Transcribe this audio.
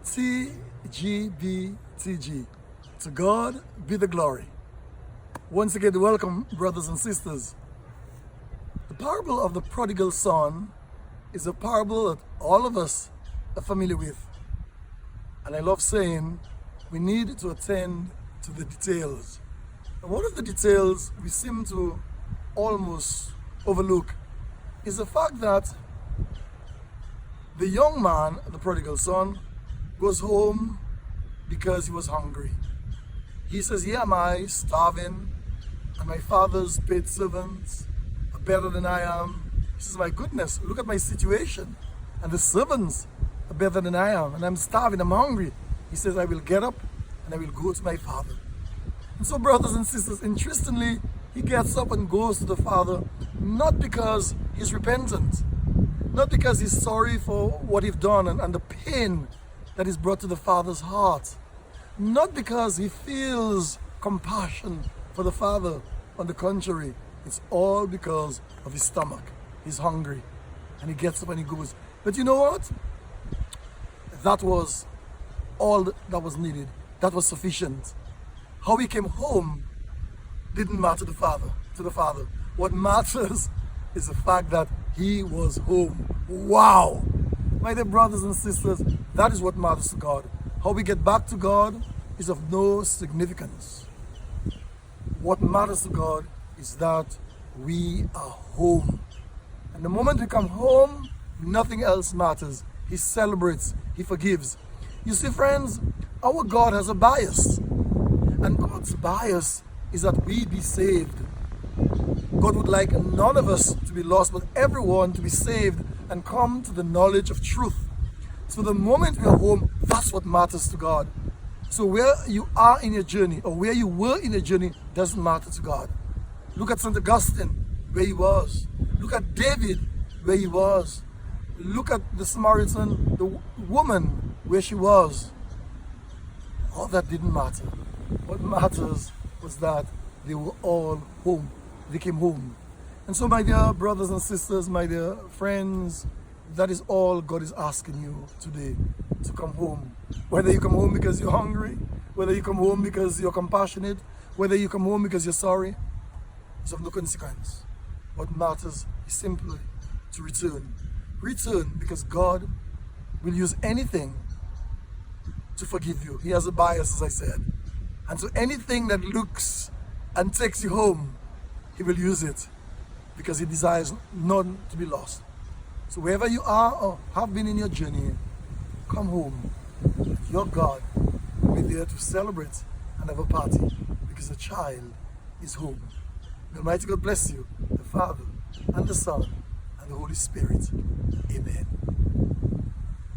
TGBTG. To God be the glory. Once again, welcome, brothers and sisters. The parable of the prodigal son is a parable that all of us are familiar with. And I love saying we need to attend to the details. And one of the details we seem to almost overlook is the fact that the young man, the prodigal son, goes home because he was hungry. He says, "Here am I, starving, and my father's paid servants are better than I am." He says, "My goodness, look at my situation. And the servants are better than I am, and I'm starving, I'm hungry." He says, "I will get up and I will go to my father." And so, brothers and sisters, interestingly, he gets up and goes to the father, not because he's repentant, not because he's sorry for what he's done and the pain that is brought to the father's heart, not because he feels compassion for the father. On the contrary, it's all because of his stomach. He's hungry, and he gets up and he goes. But you know what? That was all that was needed. That was sufficient. How he came home didn't matter to the father. What matters is the fact that he was home. Wow! My dear brothers and sisters, that is what matters to God. How we get back to God is of no significance. What matters to God is that we are home. And the moment we come home, nothing else matters. He celebrates, he forgives. You see, friends, our God has a bias. And God's bias is that we be saved. God would like none of us to be lost, but everyone to be saved and come to the knowledge of truth. So the moment we are home, that's what matters to God. So where you are in your journey, or where you were in your journey, doesn't matter to God. Look at St. Augustine, where he was. Look at David, where he was. Look at the Samaritan, the woman, where she was. All that didn't matter. What matters was that they were all home. They came home. And so, my dear brothers and sisters, my dear friends, that is all God is asking you today, to come home. Whether you come home because you're hungry, whether you come home because you're compassionate, whether you come home because you're sorry, it's of no consequence. What matters is simply to return. Return, because God will use anything to forgive you. He has a bias, as I said. And so anything that looks and takes you home, he will use it, because he desires none to be lost. So wherever you are or have been in your journey, come home. Your God will be there to celebrate and have a party, because the child is home. May Almighty God bless you, the Father and the Son and the Holy Spirit. Amen.